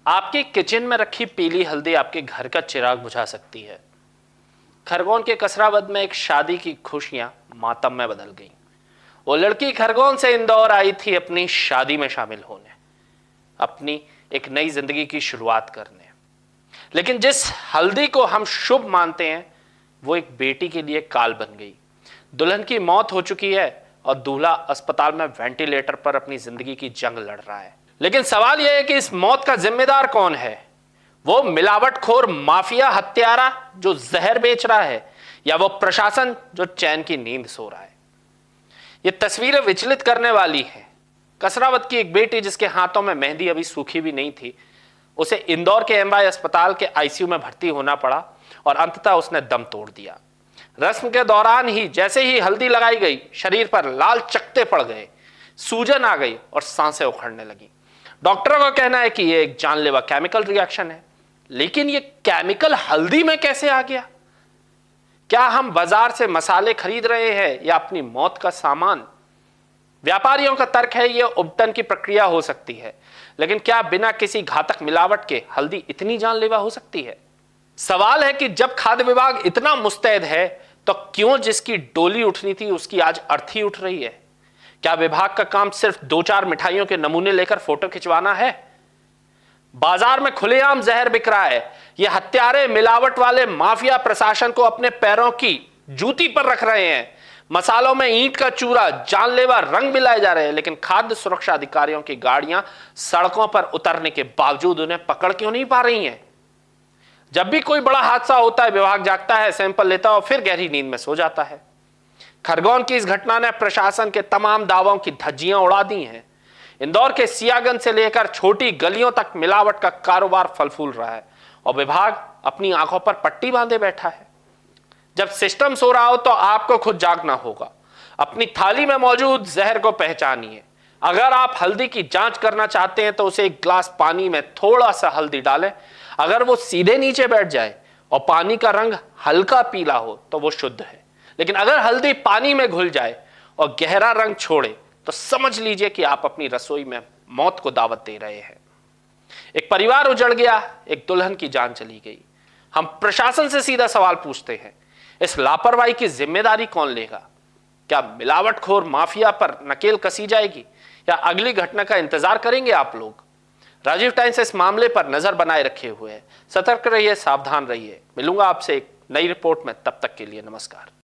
आपकी किचन में रखी पीली हल्दी आपके घर का चिराग बुझा सकती है। खरगोन के कसरावद में एक शादी की खुशियां मातम में बदल गईं। वो लड़की खरगोन से इंदौर आई थी अपनी शादी में शामिल होने, अपनी एक नई जिंदगी की शुरुआत करने। लेकिन जिस हल्दी को हम शुभ मानते हैं वो एक बेटी के लिए काल बन गई। दुल्हन की मौत हो चुकी है और दूल्हा अस्पताल में वेंटिलेटर पर अपनी जिंदगी की जंग लड़ रहा है। लेकिन सवाल यह है कि इस मौत का जिम्मेदार कौन है? वो मिलावटखोर माफिया हत्यारा जो जहर बेच रहा है, या वो प्रशासन जो चैन की नींद सो रहा है? ये तस्वीरें विचलित करने वाली हैं। कसरावद की एक बेटी जिसके हाथों में मेहंदी अभी सूखी भी नहीं थी, उसे इंदौर के एमवाई अस्पताल के आईसीयू में भर्ती होना पड़ा और अंततः उसने दम तोड़ दिया। रस्म के दौरान ही जैसे ही हल्दी लगाई गई, शरीर पर लाल चकत्ते पड़ गए, सूजन आ गई और सांसें उखड़ने लगी। डॉक्टरों का कहना है कि यह एक जानलेवा केमिकल रिएक्शन है, लेकिन यह केमिकल हल्दी में कैसे आ गया? क्या हम बाजार से मसाले खरीद रहे हैं या अपनी मौत का सामान? व्यापारियों का तर्क है यह उपटन की प्रक्रिया हो सकती है, लेकिन क्या बिना किसी घातक मिलावट के हल्दी इतनी जानलेवा हो सकती है? सवाल है कि जब खाद्य विभाग इतना मुस्तैद है तो क्यों जिसकी डोली उठनी थी उसकी आज अर्थी उठ रही है? क्या विभाग का काम सिर्फ 2-4 मिठाइयों के नमूने लेकर फोटो खिंचवाना है? बाजार में खुलेआम जहर बिक रहा है। यह हत्यारे मिलावट वाले माफिया प्रशासन को अपने पैरों की जूती पर रख रहे हैं। मसालों में ईंट का चूरा, जानलेवा रंग मिलाए जा रहे हैं, लेकिन खाद्य सुरक्षा अधिकारियों की गाड़ियां सड़कों पर उतरने के बावजूद उन्हें पकड़ क्यों नहीं पा रही हैं? जब भी कोई बड़ा हादसा होता है, विभाग जागता है, सैंपल लेता है और फिर गहरी नींद में सो जाता है। खरगोन की इस घटना ने प्रशासन के तमाम दावों की धज्जियां उड़ा दी हैं। इंदौर के सियागंज से लेकर छोटी गलियों तक मिलावट का कारोबार फल फूल रहा है और विभाग अपनी आंखों पर पट्टी बांधे बैठा है। जब सिस्टम सो रहा हो तो आपको खुद जागना होगा। अपनी थाली में मौजूद जहर को पहचानिए। अगर आप हल्दी की जांच करना चाहते हैं तो उसे एक ग्लास पानी में थोड़ा सा हल्दी डालें। अगर वो सीधे नीचे बैठ जाए और पानी का रंग हल्का पीला हो तो वो शुद्ध है, लेकिन अगर हल्दी पानी में घुल जाए और गहरा रंग छोड़े तो समझ लीजिए कि आप अपनी रसोई में मौत को दावत दे रहे हैं। एक परिवार उजड़ गया, एक दुल्हन की जान चली गई। हम प्रशासन से सीधा सवाल पूछते हैं, इस लापरवाही की जिम्मेदारी कौन लेगा? क्या मिलावटखोर माफिया पर नकेल कसी जाएगी या अगली घटना का इंतजार करेंगे आप लोग? राजीव टाइम्स इस मामले पर नजर बनाए रखे हुए है। सतर्क रहिए, सावधान रहिए। मिलूंगा आपसे एक नई रिपोर्ट में, तब तक के लिए नमस्कार।